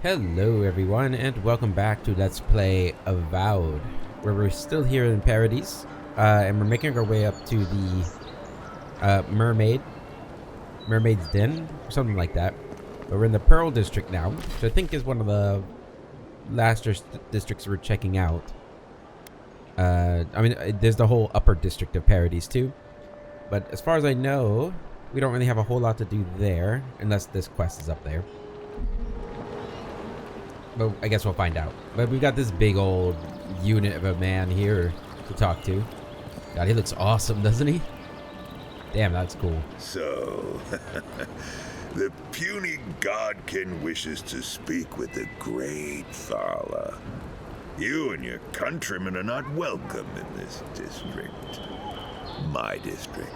Hello everyone and welcome back to Let's Play Avowed, where we're still here in Paradise, and we're making our way up to the Mermaid's Den, or something like that. But we're in the Pearl District now, which I think is one of the last districts we're checking out. There's the whole upper district of Paradise too, but as far as I know, we don't really have a whole lot to do there, unless this quest is up there. But I guess we'll find out. But we've got this big old unit of a man here to talk to. God, he looks awesome, doesn't he? Damn, that's cool. So, the puny godkin wishes to speak with the great Thalla. You and your countrymen are not welcome in this district. My district.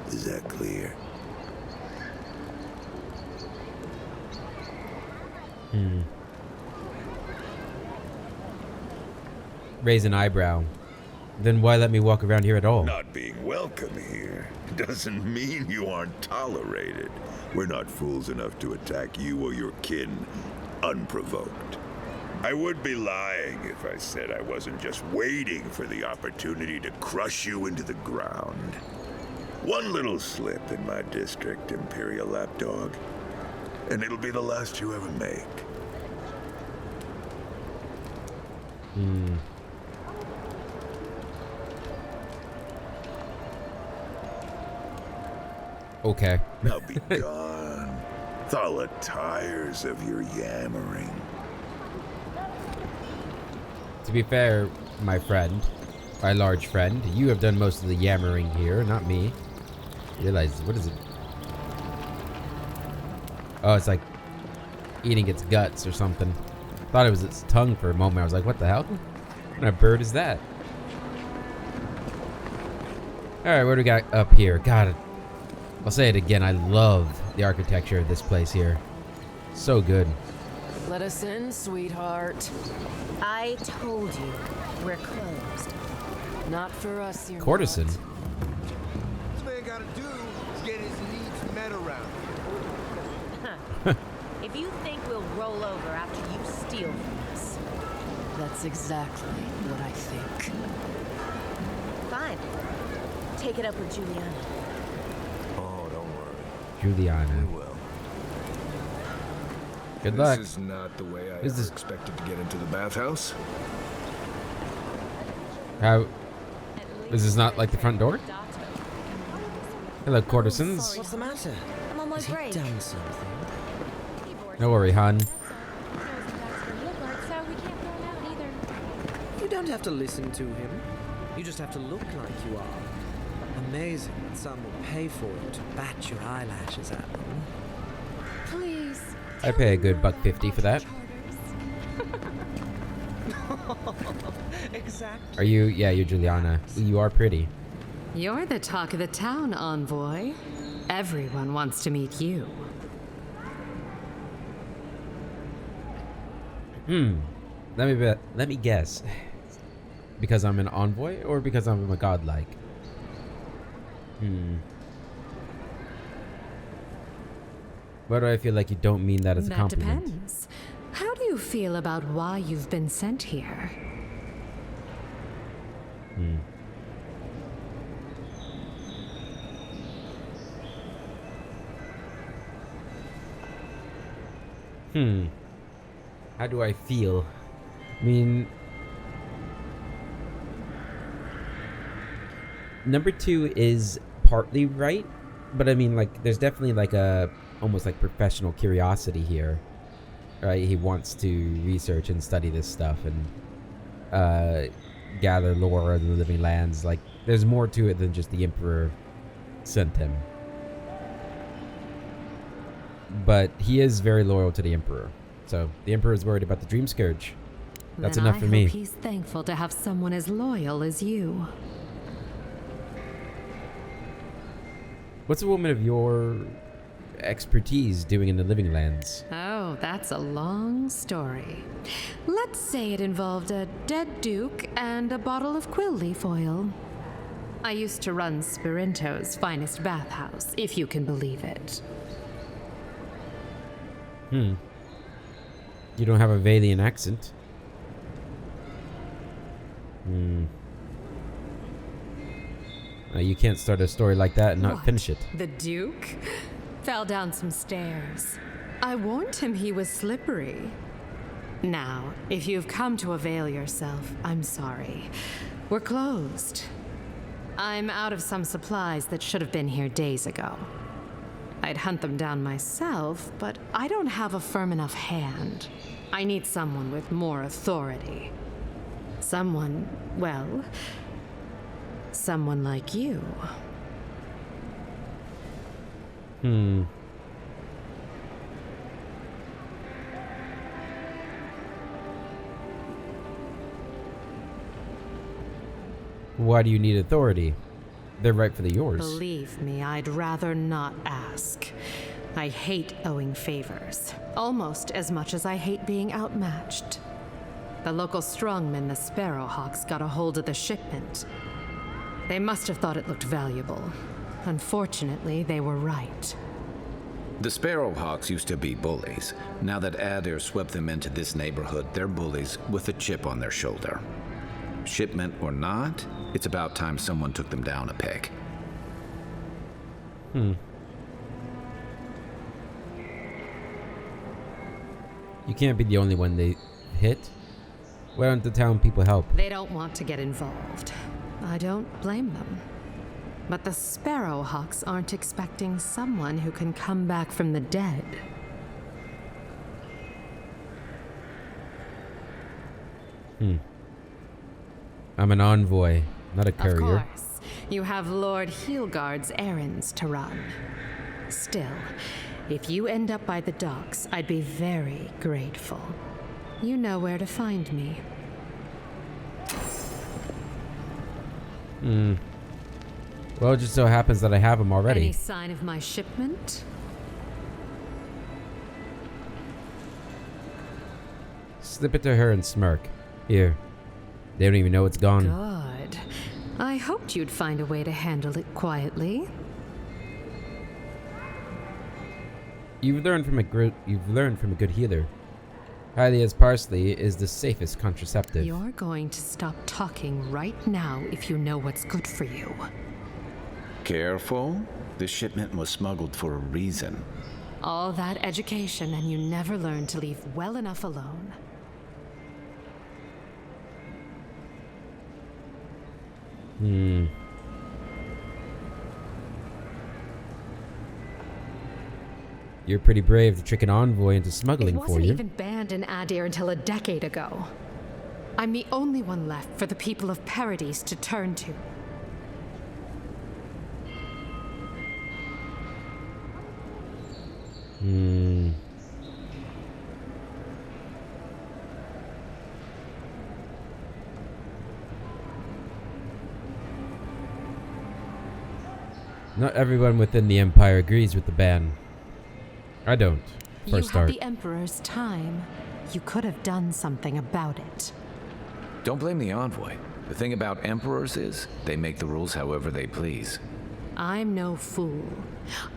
Is that clear? Raise an eyebrow. Then why let me walk around here at all? Not being welcome here doesn't mean you aren't tolerated. We're not fools enough to attack you or your kin unprovoked. I would be lying if I said I wasn't just waiting for the opportunity to crush you into the ground. One little slip in my district, Imperial Lapdog, and it'll be the last you ever make. Okay. Now be gone. Thalla tires of your yammering. To be fair, my friend, my large friend, you have done most of the yammering here, not me. Realize, what is it? Oh, it's like eating its guts or something. Thought it was its tongue for a moment. I was like, what the hell? What kind of bird is that? Alright, what do we got up here? God, I'll say it again. I love the architecture of this place here. So good. Let us in, sweetheart. I told you, we're closed. Not for us, you're Courtesan. not. This man gotta do is get his needs met around. If you think we'll roll over after you steal from us, That's exactly what I think. fine. Take it up with Juliana. Oh, don't worry. Juliana. We will. Good luck. This is not the way I Is ever this- expected to get into the bathhouse. How? Is this not like the front door? Hello, courtesans. What's the matter? I'm on my Has he break. done something? No worry, hon. You don't have to listen to him. You just have to look like you are. Amazing that some will pay for you to bat your eyelashes at them. Please. I pay a good $1.50 for that. Exactly. Are you? Yeah, you're Juliana. You are pretty. You're the talk of the town, envoy. Everyone wants to meet you. Let me guess. Because I'm an envoy, or because I'm a godlike? Why do I feel like you don't mean that as a That compliment? depends. How do you feel about why you've been sent here? How do I feel? I mean, number 2 is partly right, but I mean, like, there's definitely like a almost like professional curiosity here, right? He wants to research and study this stuff and gather lore of the living lands. Like, there's more to it than just the Emperor sent him. But he is very loyal to the Emperor. So the Emperor is worried about the Dream Scourge. That's Then enough I for me. hope he's thankful to have someone as loyal as you. What's a woman of your expertise doing in the living lands? Oh, that's a long story. Let's say it involved a dead duke and a bottle of quill leaf oil. I used to run Spirinto's finest bathhouse, if you can believe it. You don't have a Valian accent. You can't start a story like that and not What? finish it. The Duke? Fell down some stairs. I warned him he was slippery. Now, if you've come to avail yourself, I'm sorry. We're closed. I'm out of some supplies that should have been here days ago. I'd hunt them down myself, but I don't have a firm enough hand. I need someone with more authority. Someone, well, someone like you. Why do you need authority? They're rightfully yours. Believe me, I'd rather not ask. I hate owing favors, almost as much as I hate being outmatched. The local strongmen, the Sparrowhawks, got a hold of the shipment. They must have thought it looked valuable. Unfortunately, they were right. The Sparrowhawks used to be bullies. Now that Adair swept them into this neighborhood, they're bullies with a chip on their shoulder. Shipment or not, it's about time someone took them down a peg. You can't be the only one they hit. Why don't the town people help? They don't want to get involved. I don't blame them. But the Sparrowhawks aren't expecting someone who can come back from the dead. I'm an envoy, not a Of courier. course, you have Lord Heelguard's errands to run. Still, if you end up by the docks, I'd be very grateful. You know where to find me. Well, it just so happens that I have them already. Any sign of my shipment? Slip it to her and smirk. Here. They don't even know it's gone. Good. I hoped you'd find a way to handle it quietly. You've learned from a good healer. Hylia's parsley is the safest contraceptive. You're going to stop talking right now if you know what's good for you. Careful. This shipment was smuggled for a reason. All that education and you never learned to leave well enough alone. You're pretty brave to trick an envoy into It smuggling for wasn't you. even banned in Adair until a decade ago. I'm the only one left for the people of Paradise to turn to. Not everyone within the Empire agrees with the ban. I don't, for a You start. had the Emperor's time. You could have done something about it. Don't blame the envoy. The thing about emperors is, they make the rules however they please. I'm no fool.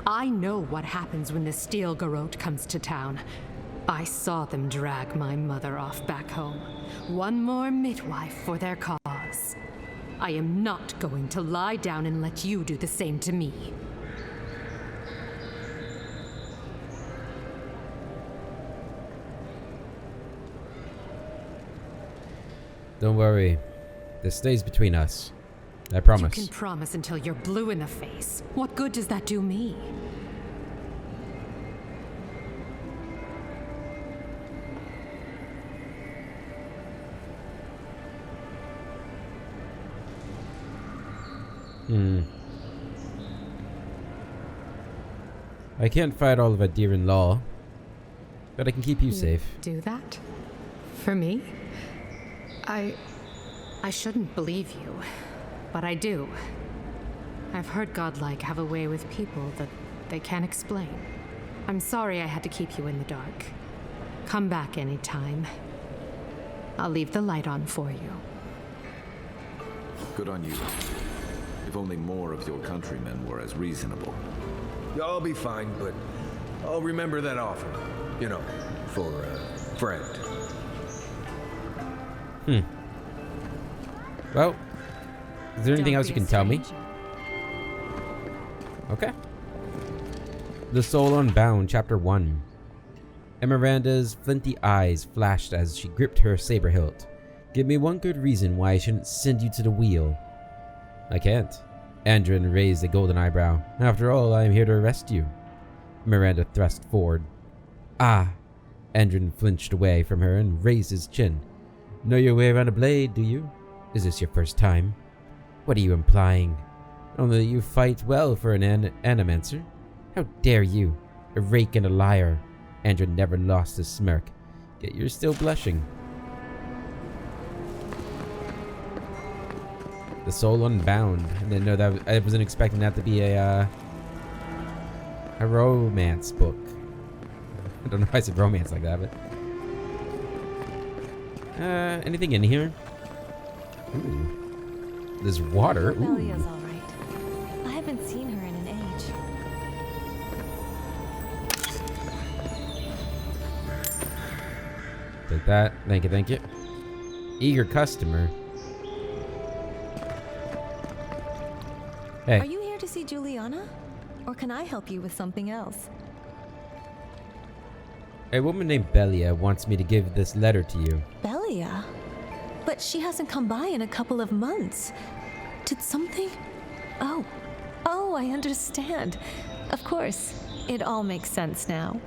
I know what happens when the Steel Garrote comes to town. I saw them drag my mother off back home. One more midwife for their cause. I am not going to lie down and let you do the same to me. Don't worry. This stays between us. I promise. You can promise until you're blue in the face. What good does that do me? I can't fight all of Adiran law, but I can keep you safe. Do that? For me? I shouldn't believe you, but I do. I've heard godlike have a way with people that they can't explain. I'm sorry I had to keep you in the dark. Come back anytime. I'll leave the light on for you. Good on you. If only more of your countrymen were as reasonable. I'll be fine, but I'll remember that offer. You know, for Friend. Well, is there anything Don't else you be a can tell me? stranger. Okay. The Soul Unbound, Chapter 1. And Miranda's flinty eyes flashed as she gripped her saber hilt. Give me one good reason why I shouldn't send you to the wheel. I can't. Andrin raised a golden eyebrow. After all, I am here to arrest you. Miranda thrust forward. Ah! Andrin flinched away from her and raised his chin. Know your way around a blade, do you? Is this your first time? What are you implying? Only that you fight well for an animancer? How dare you? A rake and a liar. Andrin never lost his smirk. Yet you're still blushing. The Soul Unbound. I didn't know that. I wasn't expecting that to be a romance book. I don't know why I said romance like that, but anything in here? Ooh. There's water. Ooh. Belia's all right. I haven't seen her in an age. Take that. Thank you, thank you. Eager customer. Hey. Are you here to see Juliana? Or can I help you with something else? A woman named Belia wants me to give this letter to you. Belia? But she hasn't come by in a couple of months. Did something? Oh, I understand. Of course, it all makes sense now.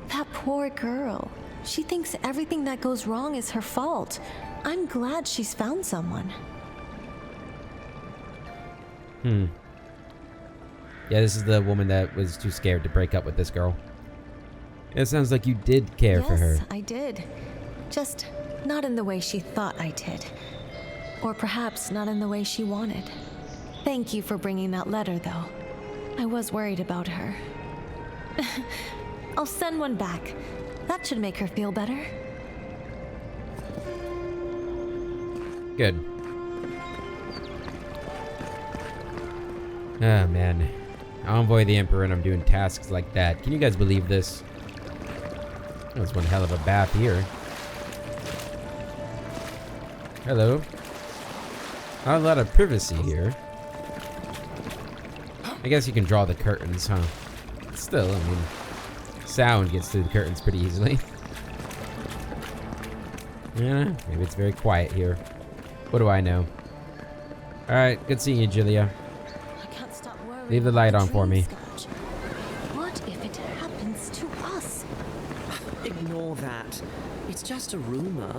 That poor girl. She thinks everything that goes wrong is her fault. I'm glad she's found someone. Yeah, this is the woman that was too scared to break up with this girl. It sounds like you did care for her. Yes, I did. Just not in the way she thought I did. Or perhaps not in the way she wanted. Thank you for bringing that letter, though. I was worried about her. I'll send one back. That should make her feel better. Good. Ah, man. Envoy the Emperor and I'm doing tasks like that. Can you guys believe this? That's one hell of a bath here. Hello. Not a lot of privacy here. I guess you can draw the curtains, huh? Still, I mean, sound gets through the curtains pretty easily. Yeah, maybe it's very quiet here. What do I know? Alright, good seeing you, Julia. I can't stop worrying. Leave the light about on for me. Dream Scourge. What if it happens to us? Ignore that. It's just a rumor.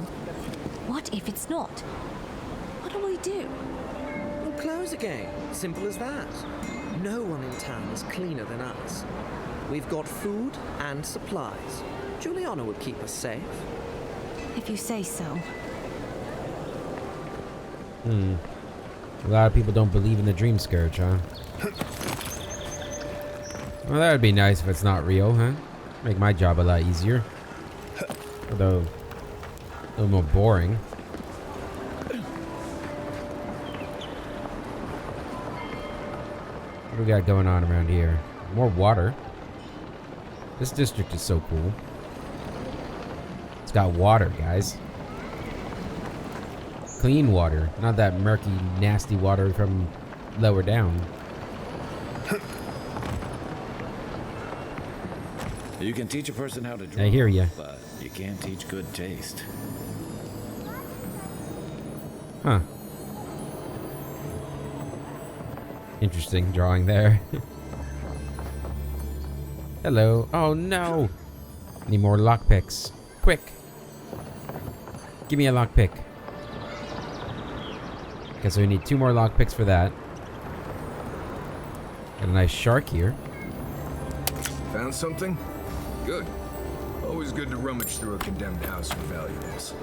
What if it's not? What do we do? We'll close again. Simple as that. No one in town is cleaner than us. We've got food and supplies. Juliana would keep us safe. If you say so. A lot of people don't believe in the Dream Scourge, huh? Well, that would be nice if it's not real, huh? Make my job a lot easier. Although, a little more boring. What do we got going on around here? More water. This district is so cool. It's got water, guys. Clean water, not that murky, nasty water from lower down. You can teach a person how to draw. I hear ya. But you can't teach good taste. Huh. Interesting drawing there. Hello. Oh no! Need more lockpicks. Quick! Give me a lockpick. Okay, so we need 2 more lockpicks for that. Got a nice shark here. Found something? Good. Always good to rummage through a condemned house for valuables.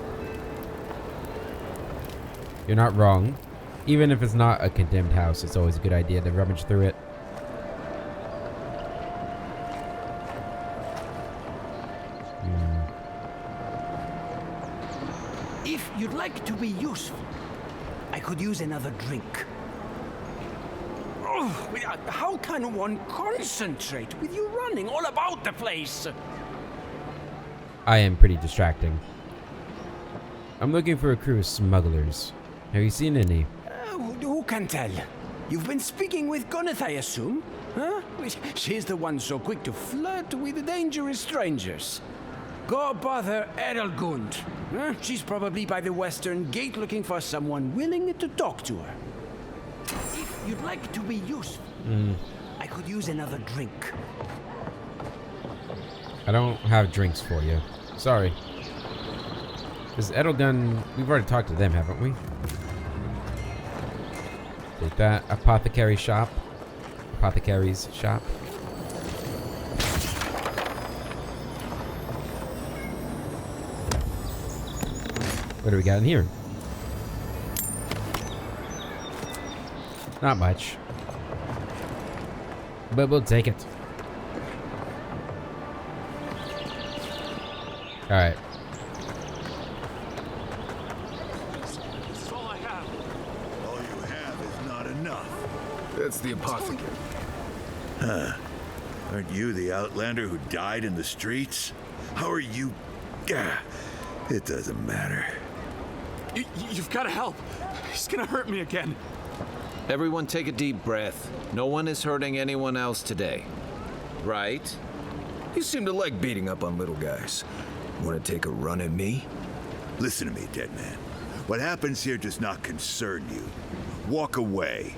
You're not wrong. Even if it's not a condemned house, it's always a good idea to rummage through it. If you'd like to be useful, I could use another drink. Oh, how can one concentrate with you running all about the place? I am pretty distracting. I'm looking for a crew of smugglers. Have you seen any? Who can tell? You've been speaking with Gunith, I assume? Huh? She's the one so quick to flirt with dangerous strangers. Go bother Edelgund. Huh? She's probably by the western gate looking for someone willing to talk to her. If you'd like to be useful, I could use another drink. I don't have drinks for you. Sorry. Because Edelgun, we've already talked to them, haven't we? Take that. Apothecary shop. Apothecary's shop. What do we got in here? Not much. But we'll take it. Alright. This is all I have. All you have is not enough. That's the apothecary. Huh. Aren't you the outlander who died in the streets? How are you? Gah, it doesn't matter. You've got to help. He's gonna hurt me again. Everyone take a deep breath. No one is hurting anyone else today. Right? You seem to like beating up on little guys. Want to take a run at me? Listen to me, dead man. What happens here does not concern you. Walk away.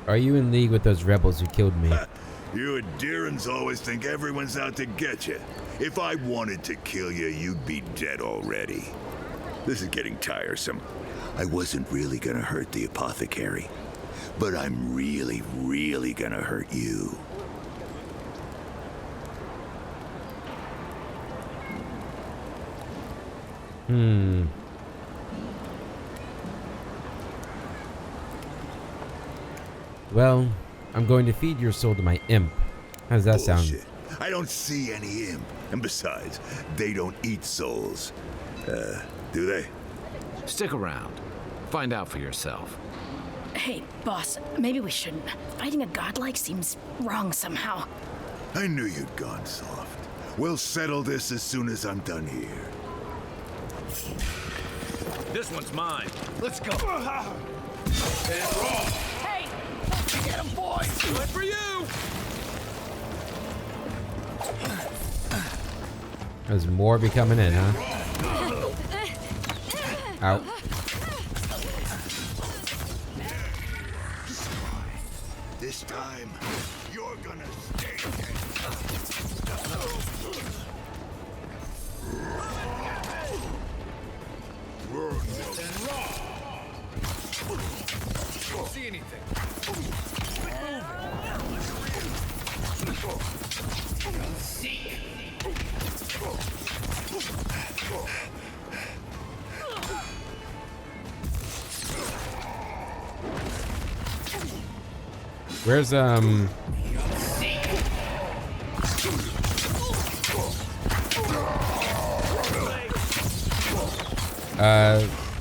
Are you in league with those rebels who killed me? You and Deerans always think everyone's out to get you. If I wanted to kill you, you'd be dead already. This is getting tiresome. I wasn't really gonna hurt the apothecary, but I'm really, really gonna hurt you. Well, I'm going to feed your soul to my imp. How does that sound? Bullshit. I don't see any imp. And besides, they don't eat souls. Do they? Stick around. Find out for yourself. Hey, boss, maybe we shouldn't. Fighting a godlike seems wrong somehow. I knew you'd gone soft. We'll settle this as soon as I'm done here. This one's mine. Let's go. Hey! Get him, boys! Good for you! There's more be coming in, huh? Out. This time, you're gonna stay dead. Don't see anything. Where's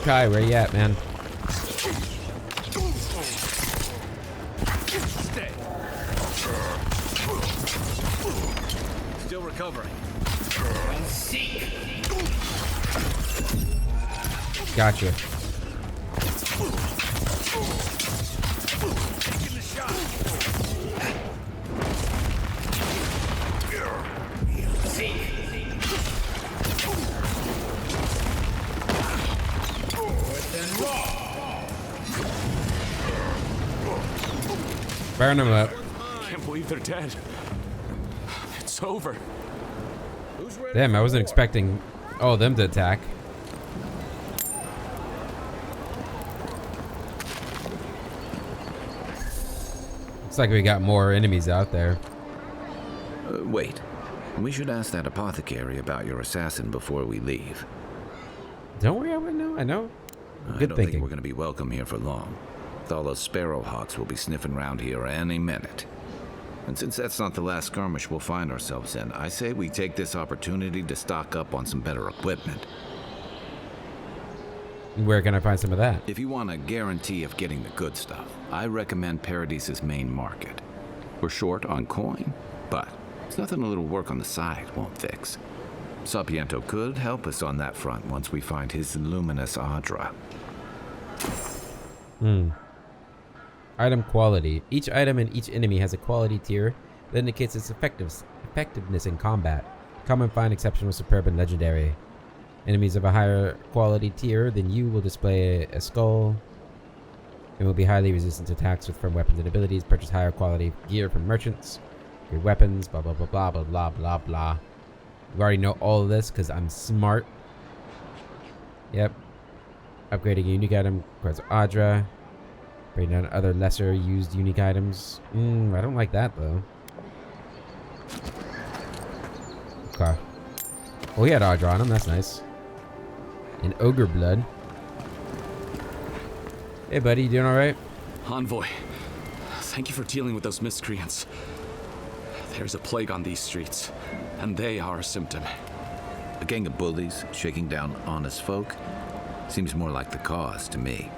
Kai, where you at, man? Stay. Still recovering. Gotcha. Taking the shot. Burn them up. Can't believe they're dead. It's over. Damn, I wasn't expecting all of them to attack. Looks like we got more enemies out there. Wait. We should ask that apothecary about your assassin before we leave. Don't worry, I wouldn't know. I know. I Good don't thinking. think we're going to be welcome here for long. Thala's sparrowhawks will be sniffing around here any minute. And since that's not the last skirmish we'll find ourselves in, I say we take this opportunity to stock up on some better equipment. Where can I find some of that? If you want a guarantee of getting the good stuff, I recommend Paradis's main market. We're short on coin, but it's nothing a little work on the side won't fix. Sapiento could help us on that front once we find his luminous Adra. Item quality. Each item and each enemy has a quality tier that indicates its effectiveness in combat. Common, fine, exceptional, superb, and legendary. Enemies of a higher quality tier than you will display a skull and will be highly resistant to attacks with firm weapons and abilities. Purchase higher quality gear from merchants. Your weapons, blah, blah, blah, blah, blah, blah, blah, blah. You already know all of this because I'm smart. Yep. Upgrading a unique item requires Adra. Bring down other lesser used unique items. I don't like that though. Okay. Well, he had Adra on him. That's nice. And ogre blood. Hey, buddy. You doing all right? Envoy, thank you for dealing with those miscreants. There's a plague on these streets, and they are a symptom. A gang of bullies shaking down honest folk seems more like the cause to me.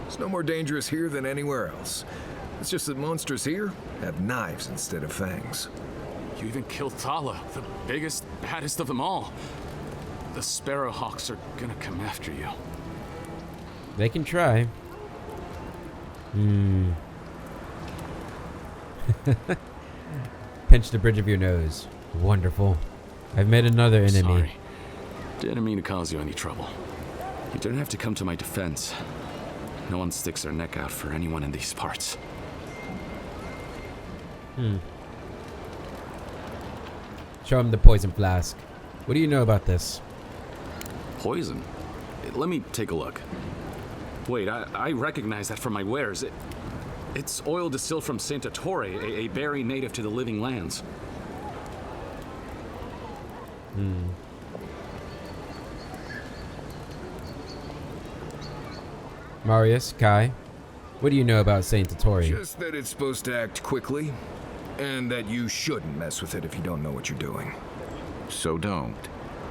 It's no more dangerous here than anywhere else. It's just that monsters here have knives instead of fangs. You even killed Thalla, the biggest, baddest of them all. The Sparrowhawks are gonna come after you. They can try. Pinch the bridge of your nose. Wonderful. I've made another enemy. Sorry. Didn't mean to cause you any trouble. You didn't have to come to my defense. No one sticks their neck out for anyone in these parts. Show him the poison flask. What do you know about this? Poison? Let me take a look. Wait, I recognize that from my wares. It's oil distilled from Saint Ettore, a berry native to the Living Lands. Marius, Kai, what do you know about Saint Ettore? Just that it's supposed to act quickly, and that you shouldn't mess with it if you don't know what you're doing. So don't,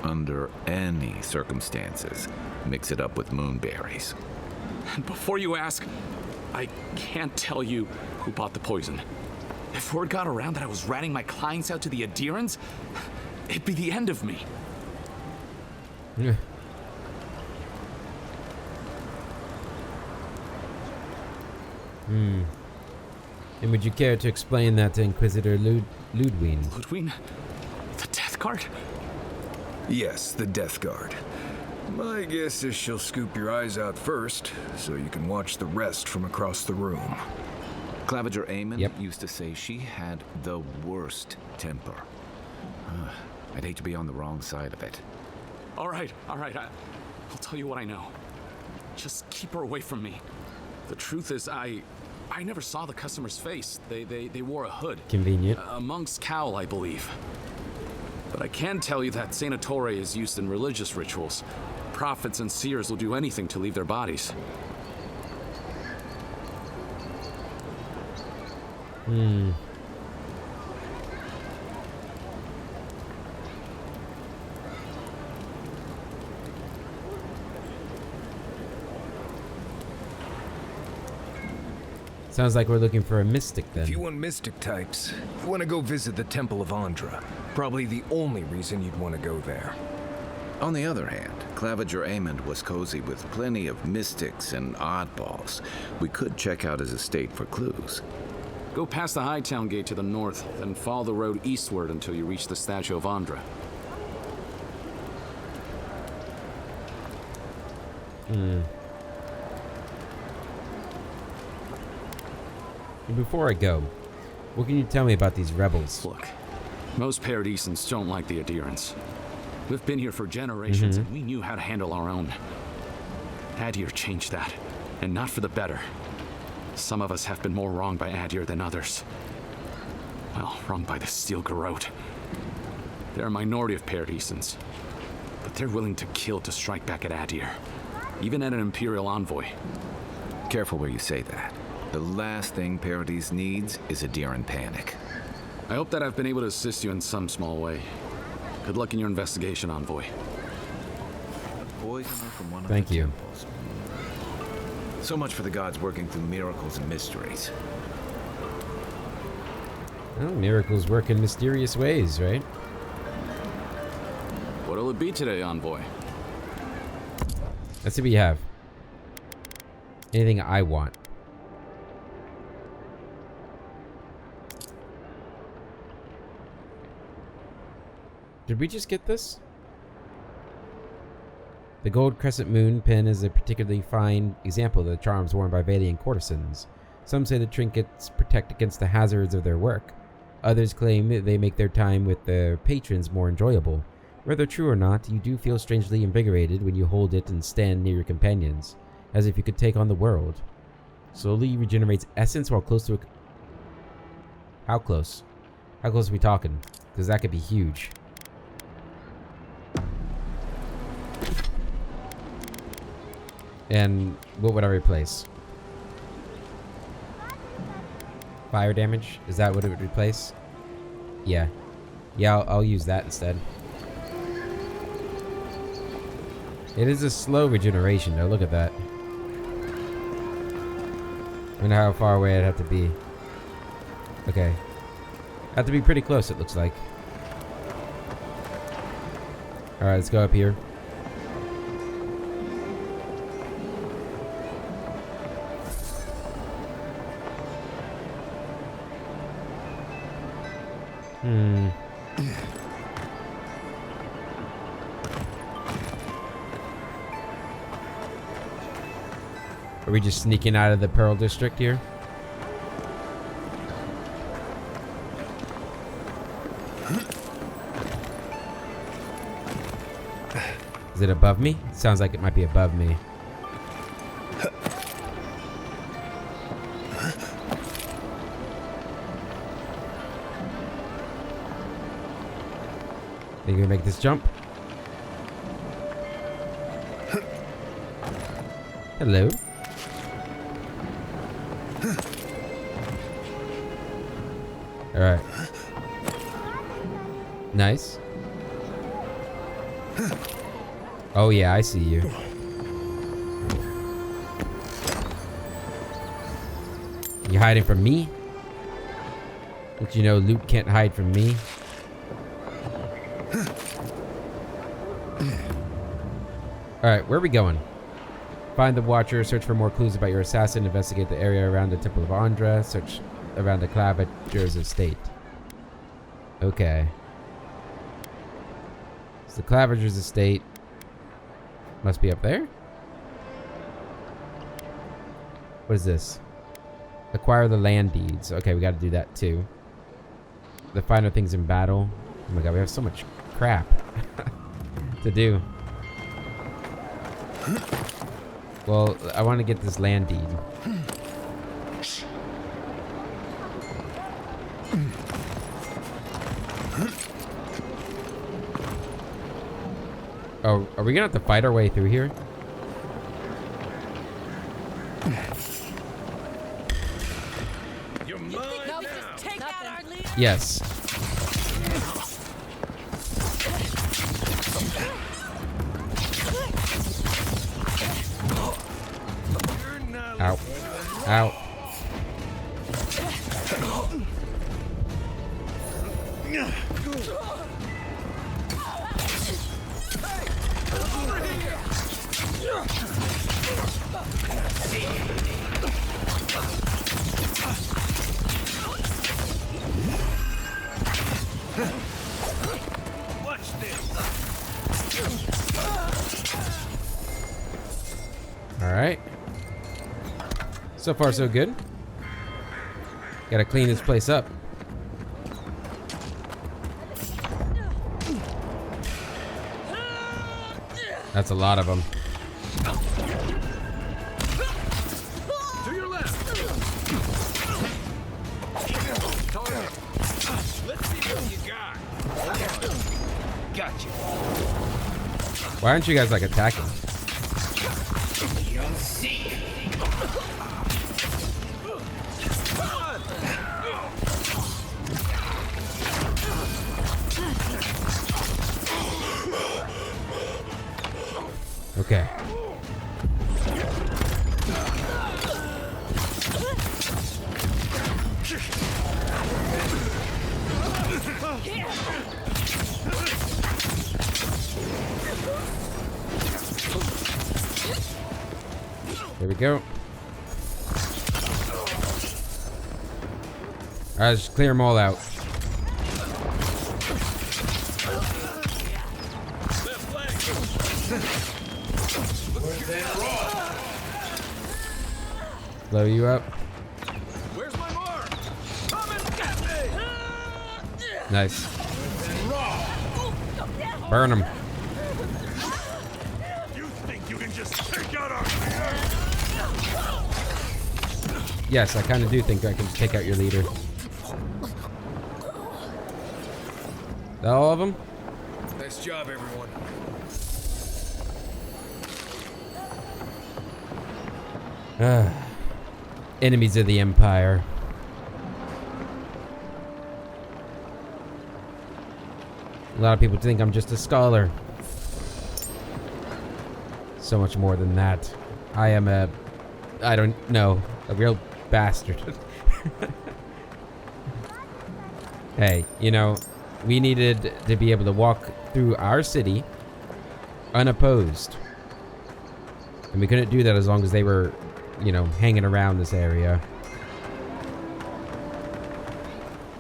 under any circumstances, mix it up with moonberries. And before you ask, I can't tell you who bought the poison. If word got around that I was ratting my clients out to the Adherents, it'd be the end of me. Yeah. And would you care to explain that to Inquisitor Ludwig? Ludwig? The Death Guard? Yes, the Death Guard. My guess is she'll scoop your eyes out first, so you can watch the rest from across the room. Claviger Amon used to say she had the worst temper. I'd hate to be on the wrong side of it. All right. I'll tell you what I know. Just keep her away from me. The truth is, I never saw the customer's face. They wore a hood. Convenient. A monk's cowl, I believe. But I can tell you that Saint Ettore is used in religious rituals. Prophets and seers will do anything to leave their bodies. Sounds like we're looking for a mystic then. If you want mystic types, you want to go visit the Temple of Andra. Probably the only reason you'd want to go there. On the other hand, Claviger Amon was cozy with plenty of mystics and oddballs. We could check out his estate for clues. Go past the Hightown Gate to the north, then follow the road eastward until you reach the statue of Andra. And before I go, what can you tell me about these rebels? Look, most Paradisans don't like the Adherents. We've been here for generations, and we knew how to handle our own. Adir changed that, and not for the better. Some of us have been more wronged by Adir than others. Well, wronged by the Steel Garrote. They're a minority of Paradisans, but they're willing to kill to strike back at Adir, even at an Imperial envoy. Careful where you say that. The last thing Paradis needs is a Adherent panic. I hope that I've been able to assist you in some small way. Good luck in your investigation, Envoy. Poisoner from one of Thank the you. temples. So much for the gods working through miracles and mysteries. Well, miracles work in mysterious ways, right? What'll it be today, envoy? Let's see what you have. Anything I want. Did we just get this? The gold crescent moon pin is a particularly fine example of the charms worn by Valian courtesans. Some say the trinkets protect against the hazards of their work. Others claim that they make their time with their patrons more enjoyable. Whether true or not, you do feel strangely invigorated when you hold it and stand near your companions, as if you could take on the world. Slowly regenerates essence while close to a... How close? How close are we talking? Because that could be huge. And what would I replace? Fire damage? Is that what it would replace? Yeah. Yeah, I'll use that instead. It is a slow regeneration though, look at that. I wonder how far away I'd have to be. Okay. I have to be pretty close, it looks like. Alright, let's go up here. Are we just sneaking out of the Pearl District here? Is it above me? It sounds like it might be above me. Think you can make this jump? Hello. Alright. Nice. Oh yeah, I see you. You hiding from me? Don't you know loot can't hide from me? Alright, where are we going? Find the Watcher, search for more clues about your assassin, investigate the area around the Temple of Andra, search around the Clavager's estate. Okay. So the Clavager's estate must be up there? What is this? Acquire the land deeds. Okay, we gotta do that too. The finer things in battle. Oh my god, we have so much crap to do. Well, I want to get this land deed. Oh, are we gonna have to fight our way through here? You're mine now. Take out our leader. Yes. Ow. Ow. Watch this. All right. So far, so good. Gotta clean this place up. That's a lot of them. To your left. Let's see what you got. Got you. Why aren't you guys like attacking? You'll see. Okay. There we go. Alright, just clear them all out. Blow you up. Where's my mark? Come and get me! Nice. Burn them. You think you can just take out our Yes, I kind of do think I can take out your leader. That all of them? Nice job, everyone. Enemies of the Empire. A lot of people think I'm just a scholar. So much more than that. I am a... I don't know. A real bastard. Hey, you know, we needed to be able to walk through our city unopposed. And we couldn't do that as long as they were, you know, hanging around this area.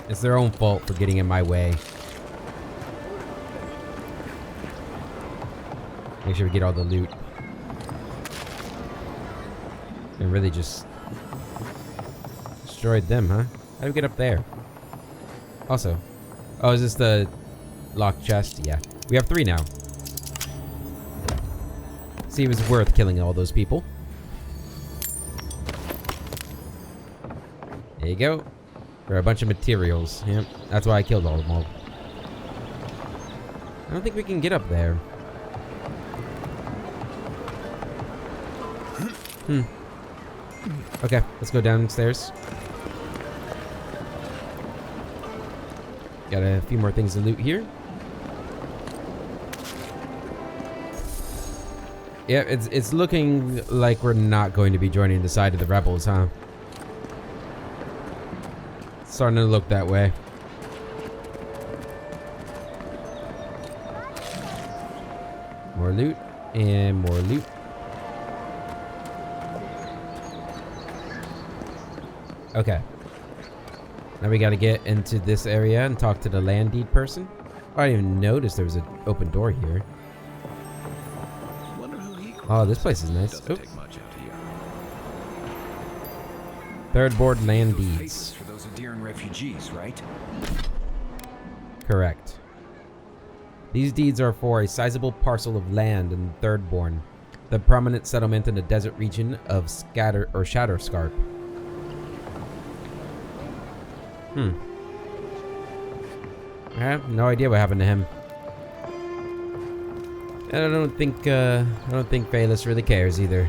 It's their own fault for getting in my way. Make sure we get all the loot. And really just destroyed them, huh? How do we get up there? Also. Oh, is this the locked chest? Yeah. We have 3 now. See, it was worth killing all those people. There you go. For a bunch of materials. Yep. That's why I killed all of them all. I don't think we can get up there. Okay, let's go downstairs. Got a few more things to loot here. Yeah, it's looking like we're not going to be joining the side of the rebels, huh? It's starting to look that way. More loot and more loot. Okay. Now we gotta get into this area and talk to the land deed person. Oh, I didn't even notice there was an open door here. Oh, this place is nice. Oops. Third board land deeds. For those Adiran refugees, right? Correct. These deeds are for a sizable parcel of land in Thirdborn, the prominent settlement in the desert region of Shatterscarp. I have no idea what happened to him. And I don't think Phaelus really cares either.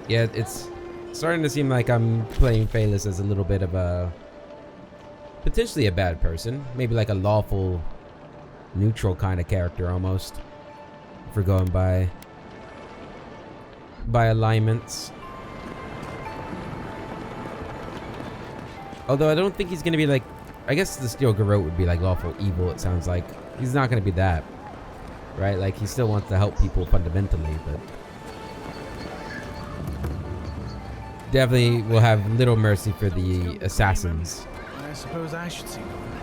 Yeah, it's starting to seem like I'm playing Phaelus as a little bit of a potentially a bad person, maybe like a lawful neutral kind of character almost. If we're going by alignments. Although I don't think he's gonna be like, I guess the Steel Garrote would be like lawful evil, it sounds like. He's not gonna be that. Right? Like he still wants to help people fundamentally, but definitely will have little mercy for the assassins. I suppose I should see one.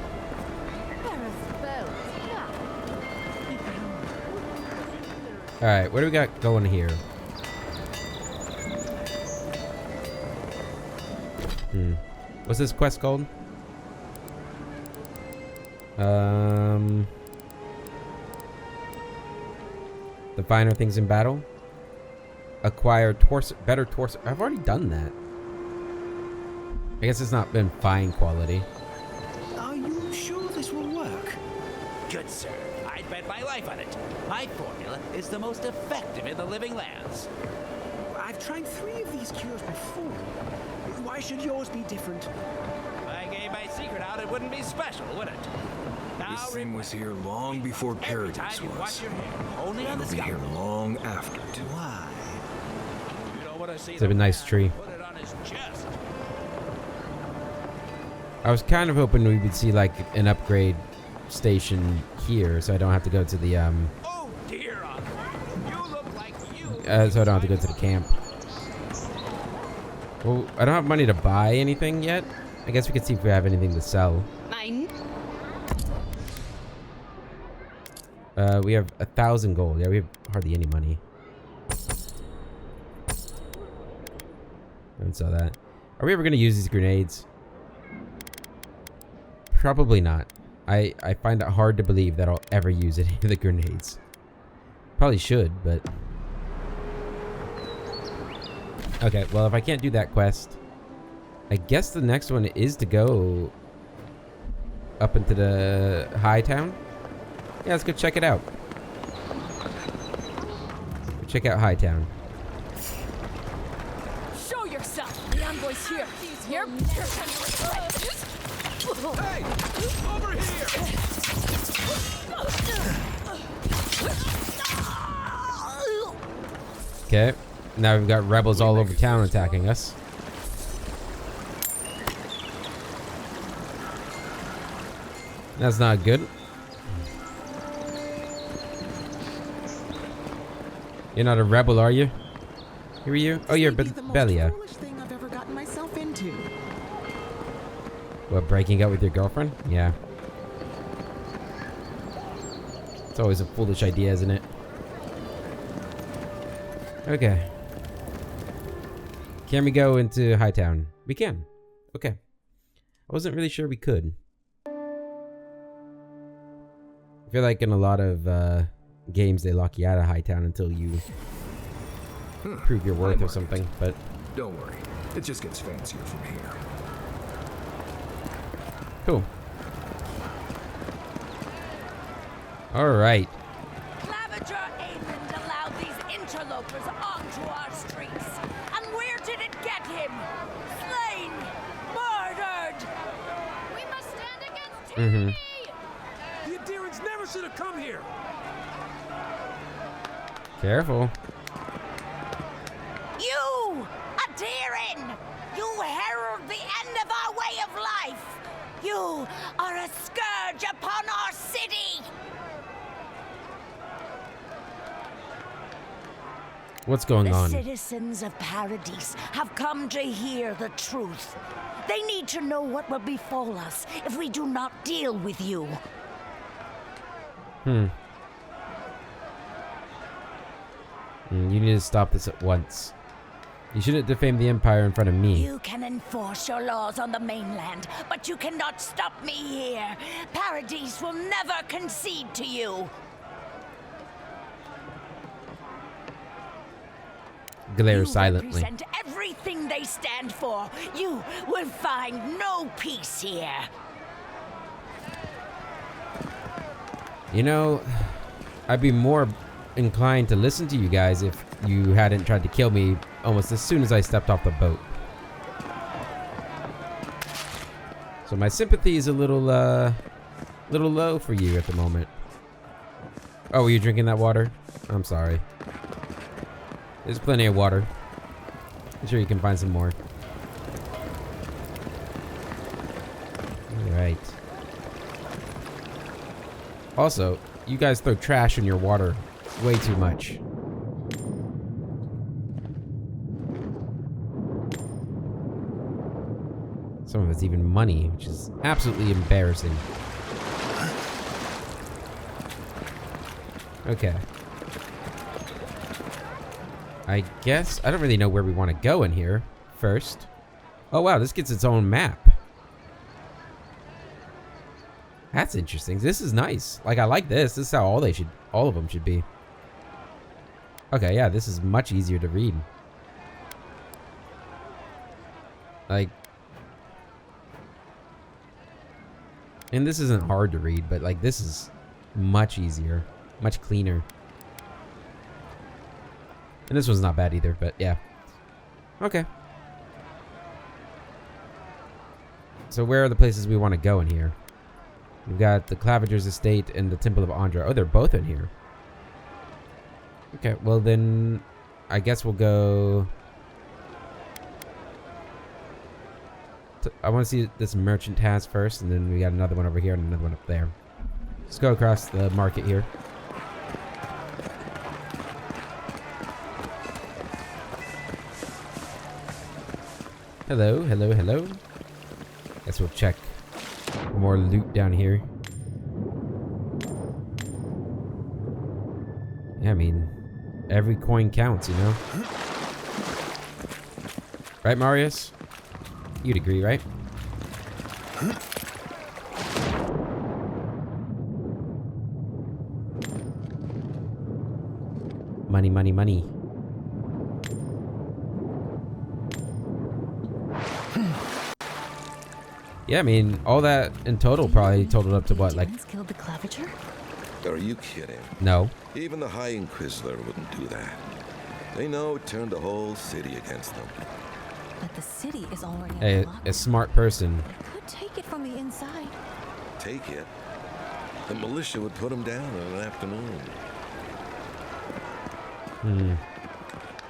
Alright, what do we got going here? What's this quest called? The finer things in battle. Acquire better torso. I've already done that. I guess it's not been fine quality. Are you sure this will work? Good sir, I'd bet my life on it. My formula is the most effective in the living lands. I've tried 3 of these cures before. Why should yours be different? If I gave my secret out, it wouldn't be special, would it? Now This thing was here long before Paradise was. Wash your hair, only on the It'll be here scalp. long after. Why? You don't want to see It's a nice tree. Put it on his chest. I was kind of hoping we would see like an upgrade station here, so I don't have to go to the Oh dear, you look like you. so I don't have to go to the camp. Well, I don't have money to buy anything yet. I guess we could see if we have anything to sell. Mine. We have 1,000 gold. Yeah, we have hardly any money. Don't sell that. Are we ever gonna use these grenades? Probably not. I find it hard to believe that I'll ever use any of the grenades. Probably should, but... Okay, well, if I can't do that quest, I guess the next one is to go up into the high town. Yeah, let's go check it out. Check out high town. Show yourself! The envoy's here. You're Hey! Over here! Okay, now we've got rebels all over town attacking us. That's not good. You're not a rebel, are you? Who are you? Oh, you're Belia. Thing I've ever gotten myself into. What, breaking up with your girlfriend? Yeah. It's always a foolish idea, isn't it? Okay. Can we go into Hightown? We can. Okay. I wasn't really sure we could. I feel like in a lot of games they lock you out of Hightown until you prove your worth or something, but... Don't worry. It just gets fancier from here. Cool. Alright. Claviger Aemond allowed these interlopers onto our streets. And where did it get him? Slain! Murdered! We must stand against tyranny! The adherents never should have come here! Careful. You! Adherin! You herald the end of our way of life! You are a scourge upon our city! What's going on? The citizens of Paradise have come to hear the truth. They need to know what will befall us if we do not deal with you. You need to stop this at once. You shouldn't defame the Empire in front of me. You can enforce your laws on the mainland, but you cannot stop me here. Paradise will never concede to you. Glare silently. You represent everything they stand for. You will find no peace here. You know, I'd be more inclined to listen to you guys if you hadn't tried to kill me almost as soon as I stepped off the boat. So my sympathy is a little low for you at the moment. Oh, were you drinking that water? I'm sorry. There's plenty of water. I'm sure you can find some more. Alright. Also, you guys throw trash in your water way too much. Some of it's even money, which is absolutely embarrassing. Okay. I guess I don't really know where we want to go in here first. Oh wow, this gets its own map. That's interesting. This is nice. Like, I like this. This is how all of them should be. Okay, yeah, this is much easier to read. Like, and this isn't hard to read, but like this is much easier, much cleaner. And this one's not bad either, but yeah. Okay. So where are the places we want to go in here? We've got the Claviger's Estate and the Temple of Andra. Oh, they're both in here. Okay, well then, I guess we'll go... I want to see this merchant has first, and then we got another one over here and another one up there. Let's go across the market here. Hello, hello, hello. Guess we'll check more loot down here. Yeah, I mean, every coin counts, you know? Right, Marius? You'd agree, right? Money, money, money. Yeah, I mean, all that in total probably totaled up to what, like... Killed the Claviger? Are you kidding? No. Even the High Inquisitor wouldn't do that. They know it turned the whole city against them. But the city is already A smart person. Could take it from the inside. Take it? The militia would put them down in an afternoon.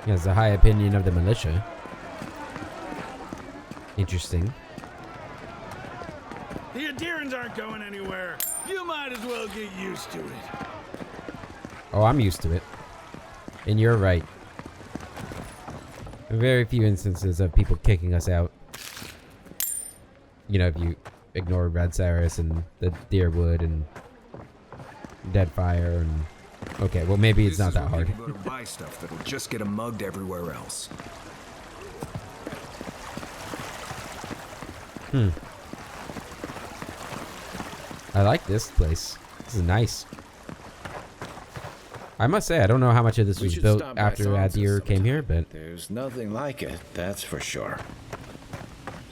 He has a high opinion of the militia. Interesting. The Adirans aren't going anywhere. You might as well get used to it. Oh, I'm used to it. And you're right. Very few instances of people kicking us out. You know, if you ignore Red Cyrus and the Deerwood and Deadfire and... Okay, well maybe it's not that hard. Go to buy stuff that'll just get 'em mugged everywhere else. I like this place. This is nice. I must say, I don't know how much of this was built after Adir came here, but... There's nothing like it, that's for sure.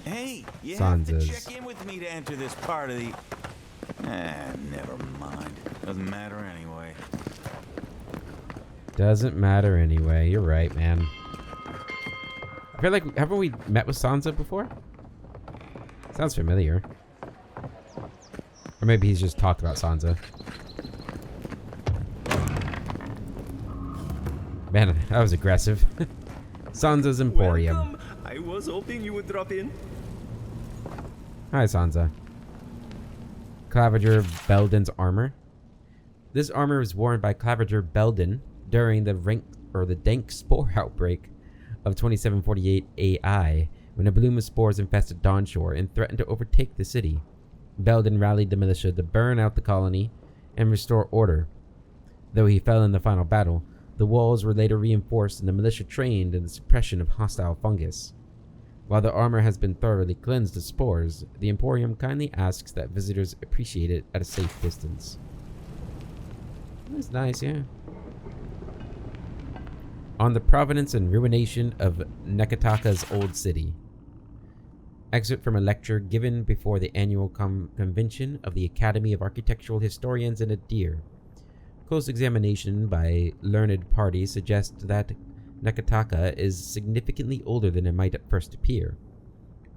Hey, you have to Sansa's. check in with me to enter this part of the... never mind. Doesn't matter anyway. Doesn't matter anyway. You're right, man. I feel like, haven't we met with Sansa before? Sounds familiar. Or maybe he's just talked about Sansa. Man, that was aggressive. Sansa's Emporium. Welcome. I was hoping you would drop in. Hi, Sansa. Claviger Belden's armor. This armor was worn by Claviger Belden during the dank spore outbreak of 2748 AI, when a bloom of spores infested Dawnshore and threatened to overtake the city. Belden rallied the militia to burn out the colony and restore order. Though he fell in the final battle, the walls were later reinforced and the militia trained in the suppression of hostile fungus. While the armor has been thoroughly cleansed of spores, the Emporium kindly asks that visitors appreciate it at a safe distance. That's nice, yeah. On the provenance and ruination of Nekataka's old city. Excerpt from a lecture given before the annual convention of the Academy of Architectural Historians in Adir. Close examination by learned parties suggests that Nekataka is significantly older than it might at first appear.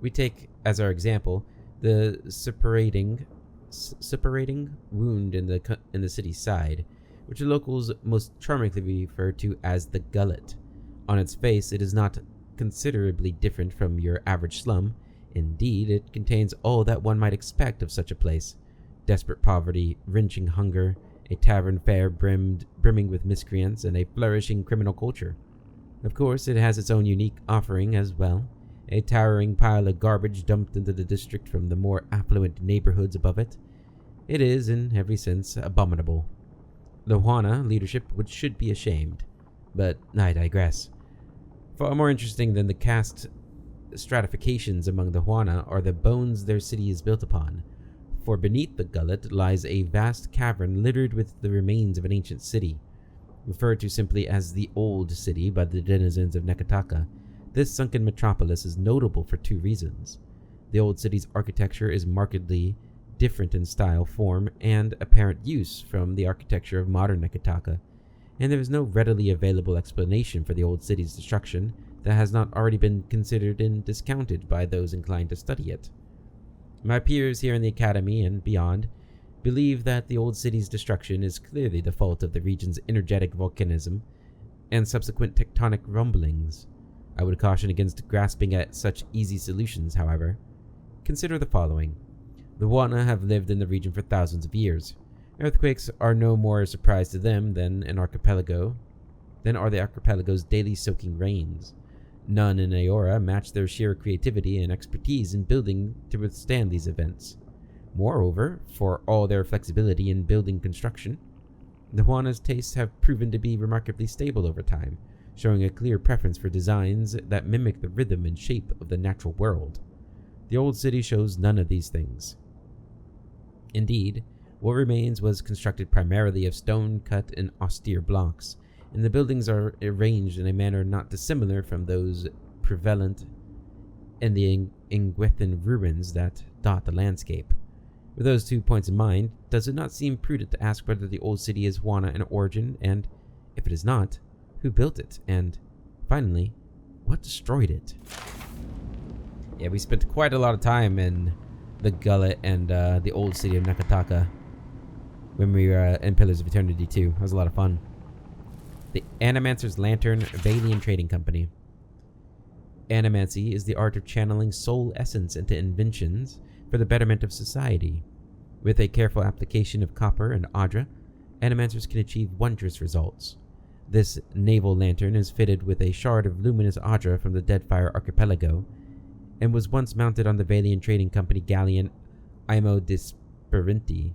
We take as our example the suppurating wound in the city's side, which the locals most charmingly refer to as the gullet. On its face, it is not considerably different from your average slum. Indeed, it contains all that one might expect of such a place: desperate poverty, wrenching hunger, a tavern fare brimming with miscreants, and a flourishing criminal culture. Of course, it has its own unique offering as well, a towering pile of garbage dumped into the district from the more affluent neighborhoods above it. It is, in every sense, abominable. The Huana leadership should be ashamed, but I digress. Far more interesting than the caste stratifications among the Huana are the bones their city is built upon, for beneath the gullet lies a vast cavern littered with the remains of an ancient city. Referred to simply as the Old City by the denizens of Nekataka, this sunken metropolis is notable for two reasons. The Old City's architecture is markedly different in style, form, and apparent use from the architecture of modern Nekataka, and there is no readily available explanation for the Old City's destruction that has not already been considered and discounted by those inclined to study it. My peers here in the Academy and beyond believe that the Old City's destruction is clearly the fault of the region's energetic volcanism and subsequent tectonic rumblings. I would caution against grasping at such easy solutions, however. Consider the following. The Huana have lived in the region for thousands of years. Earthquakes are no more a surprise to them than are the archipelago's daily soaking rains. None in Aora match their sheer creativity and expertise in building to withstand these events. Moreover, for all their flexibility in building construction, the Huana's tastes have proven to be remarkably stable over time, showing a clear preference for designs that mimic the rhythm and shape of the natural world. The old city shows none of these things. Indeed, what remains was constructed primarily of stone cut in austere blocks, and the buildings are arranged in a manner not dissimilar from those prevalent in the Ingwethan ruins that dot the landscape. With those 2 points in mind, does it not seem prudent to ask whether the old city is Huana in origin, and, if it is not, who built it, and, finally, what destroyed it? Yeah, we spent quite a lot of time in the Gullet and the old city of Nakataka when we were in Pillars of Eternity 2. That was a lot of fun. The Animancer's Lantern Valian Trading Company. Animancy is the art of channeling soul essence into inventions for the betterment of society. With a careful application of copper and adra, Animancers can achieve wondrous results. This naval lantern is fitted with a shard of luminous adra from the Deadfire Archipelago, and was once mounted on the Valian Trading Company galleon Imo Disperinti.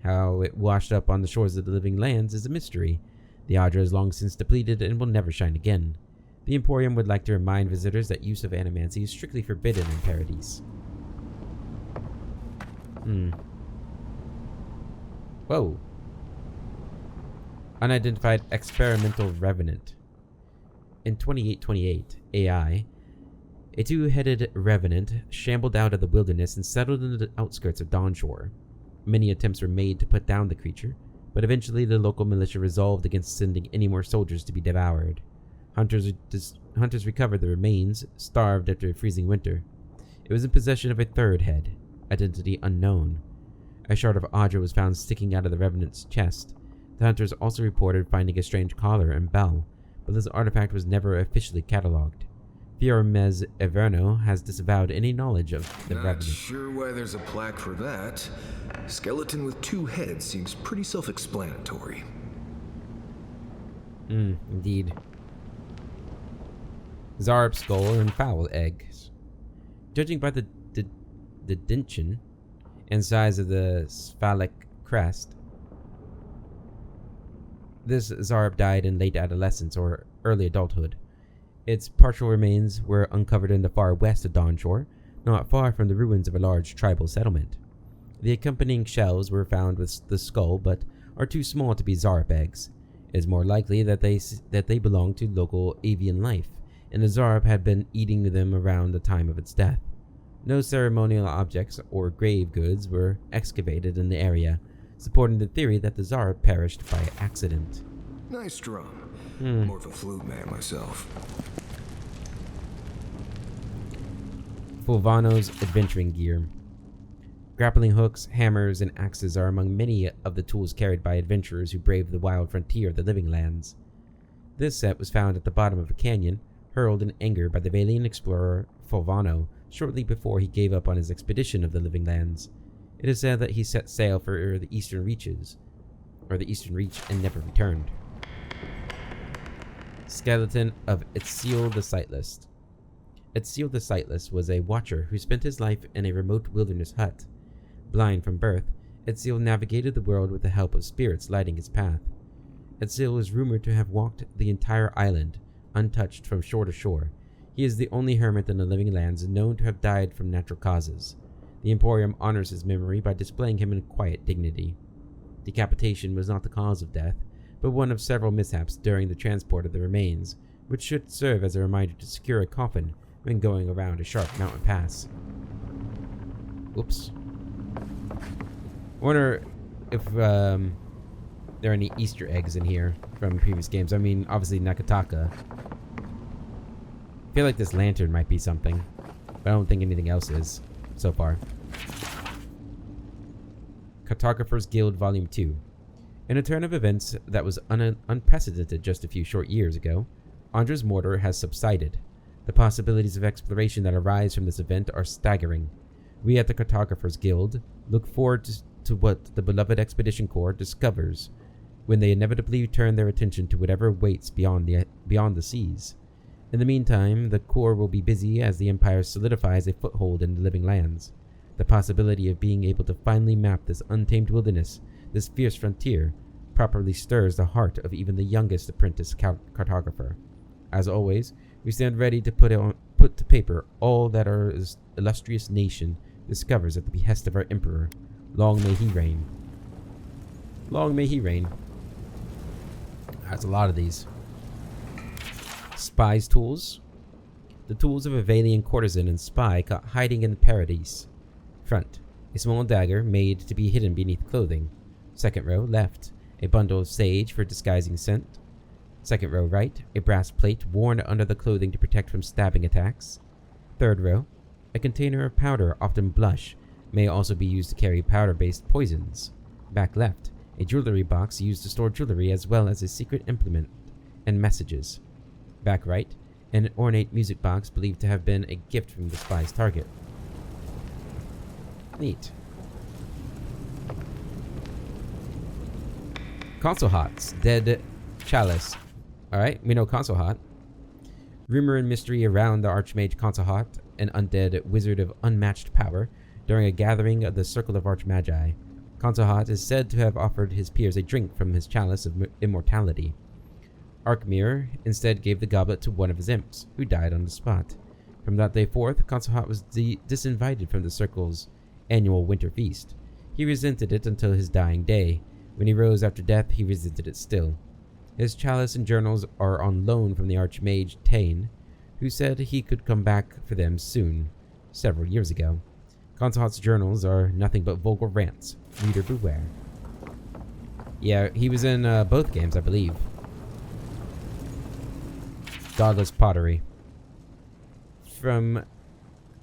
How it washed up on the shores of the living lands is a mystery. The adra is long since depleted and will never shine again. The Emporium would like to remind visitors that use of animancy is strictly forbidden in Paradise. Whoa. Unidentified experimental revenant. In 2828 AI, a two-headed revenant shambled out of the wilderness and settled in the outskirts of Dawnshore. Many attempts were made to put down the creature, but eventually the local militia resolved against sending any more soldiers to be devoured. Hunters recovered the remains, starved after a freezing winter. It was in possession of a third head, identity unknown. A shard of adra was found sticking out of the revenant's chest. The hunters also reported finding a strange collar and bell, but this artifact was never officially catalogued. Fiormez Everno has disavowed any knowledge of the revenant. Not sure why there's a plaque for that. Skeleton with two heads seems pretty self-explanatory. Indeed. Zarb skull and fowl eggs. Judging by the dentition and size of the sphalic crest, this Zarb died in late adolescence or early adulthood. Its partial remains were uncovered in the far west of Dawnshore, not far from the ruins of a large tribal settlement. The accompanying shells were found with the skull, but are too small to be Zarb eggs. It is more likely that they belong to local avian life, and the Zarb had been eating them around the time of its death. No ceremonial objects or grave goods were excavated in the area, supporting the theory that the Zarb perished by accident. Nice drum. More of a flute man myself. Fulvano's adventuring gear. Grappling hooks, hammers, and axes are among many of the tools carried by adventurers who brave the wild frontier of the Living Lands. This set was found at the bottom of a canyon, hurled in anger by the Valian explorer Fulvano shortly before he gave up on his expedition of the Living Lands. It is said that he set sail for the Eastern Reach, and never returned. Skeleton of Etziel the Sightless. Etziel the Sightless was a watcher who spent his life in a remote wilderness hut. Blind from birth, Etziel navigated the world with the help of spirits lighting his path. Etziel is rumored to have walked the entire island, untouched from shore to shore. He is the only hermit in the Living Lands known to have died from natural causes. The Emporium honors his memory by displaying him in quiet dignity. Decapitation was not the cause of death, but one of several mishaps during the transport of the remains, which should serve as a reminder to secure a coffin when going around a sharp mountain pass. Oops. I wonder if there are any Easter eggs in here from previous games. I mean, obviously Nakataka. I feel like this lantern might be something, but I don't think anything else is so far. Cartographer's Guild Volume 2. In a turn of events that was unprecedented just a few short years ago, Andra's mortar has subsided. The possibilities of exploration that arise from this event are staggering. We at the Cartographer's Guild look forward to what the beloved Expedition Corps discovers when they inevitably turn their attention to whatever waits beyond the seas. In the meantime, the Corps will be busy as the Empire solidifies a foothold in the living lands. The possibility of being able to finally map this untamed wilderness, this fierce frontier, properly stirs the heart of even the youngest apprentice cartographer. As always, we stand ready to put to paper all that our illustrious nation discovers at the behest of our Emperor. Long may he reign. Long may he reign. That's a lot of these. Spy's tools. The tools of a Valian courtesan and spy caught hiding in the Paradise. Front, a small dagger made to be hidden beneath clothing. Second row, left, a bundle of sage for disguising scent. Second row, right, a brass plate worn under the clothing to protect from stabbing attacks. Third row, a container of powder, often blush, may also be used to carry powder-based poisons. Back left, a jewelry box used to store jewelry as well as a secret implement and messages. Back right, an ornate music box believed to have been a gift from the spy's target. Neat. Console Hots, Dead Chalice. Alright, we know Console Hot. Rumor and mystery around the Archmage Console Hot, an undead wizard of unmatched power, during a gathering of the Circle of Archmagi. Console Hot is said to have offered his peers a drink from his chalice of immortality. Arkmir instead gave the goblet to one of his imps, who died on the spot. From that day forth, Console Hot was disinvited from the Circle's annual winter feast. He resented it until his dying day. When he rose after death, he resented it still. His chalice and journals are on loan from the Archmage Tain, who said he could come back for them soon, several years ago. Console Hot's journals are nothing but vulgar rants. Reader beware. Yeah, he was in both games, I believe. Godless pottery.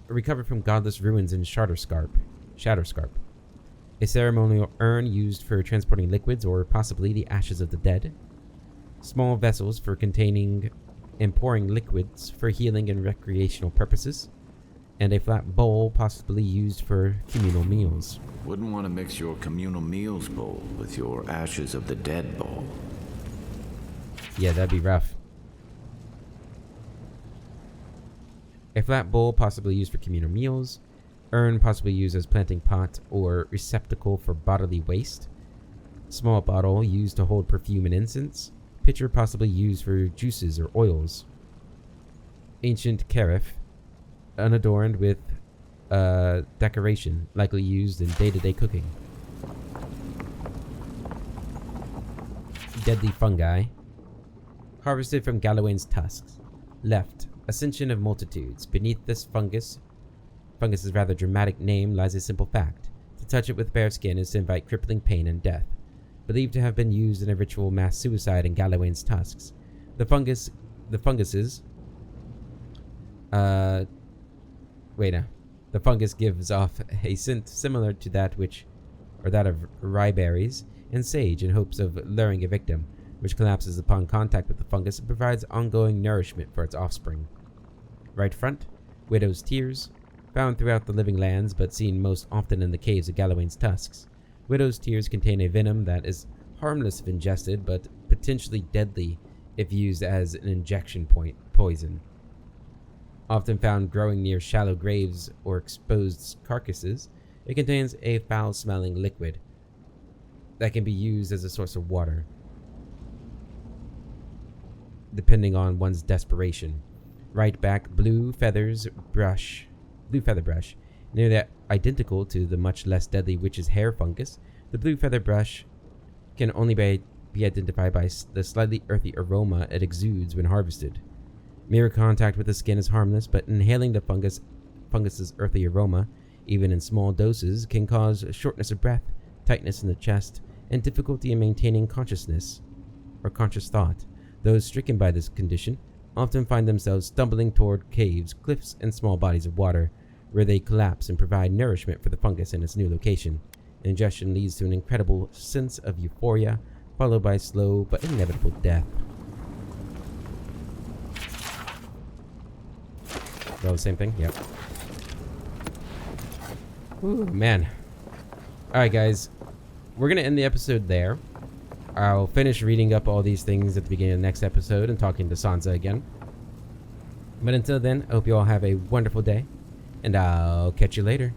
Recovered from godless ruins in Shatterscarp. A ceremonial urn used for transporting liquids or possibly the ashes of the dead. Small vessels for containing and pouring liquids for healing and recreational purposes. And a flat bowl possibly used for communal meals. Wouldn't want to mix your communal meals bowl with your ashes of the dead bowl. Yeah, that'd be rough. A flat bowl possibly used for communal meals. Urn possibly used as planting pot or receptacle for bodily waste. Small bottle used to hold perfume and incense. Pitcher possibly used for juices or oils. Ancient carafe, unadorned with decoration, likely used in day-to-day cooking. Deadly fungi, harvested from Galawain's tusks. Left, ascension of multitudes. Beneath this fungus's rather dramatic name lies a simple fact. To touch it with bare skin is to invite crippling pain and death. Believed to have been used in a ritual mass suicide in Galawain's tusks. The fungus gives off a scent similar to that of rye berries and sage in hopes of luring a victim, which collapses upon contact with the fungus and provides ongoing nourishment for its offspring. Right front, widow's tears, found throughout the living lands but seen most often in the caves of Galawain's tusks. Widow's tears contain a venom that is harmless if ingested, but potentially deadly if used as an injection poison. Often found growing near shallow graves or exposed carcasses, it contains a foul-smelling liquid that can be used as a source of water, depending on one's desperation. Right back, blue feather brush, nearly identical to the much less deadly witch's hair fungus. The blue feather brush can only be identified by the slightly earthy aroma it exudes when harvested. Mere contact with the skin is harmless, but inhaling the fungus's earthy aroma, even in small doses, can cause shortness of breath, tightness in the chest, and difficulty in maintaining consciousness or conscious thought. Those stricken by this condition often find themselves stumbling toward caves, cliffs, and small bodies of water, where they collapse and provide nourishment for the fungus in its new location. Ingestion leads to an incredible sense of euphoria, followed by slow but inevitable death. Well, the same thing? Yep. Ooh, man. Alright, guys. We're going to end the episode there. I'll finish reading up all these things at the beginning of the next episode and talking to Sansa again. But until then, I hope you all have a wonderful day. And I'll catch you later.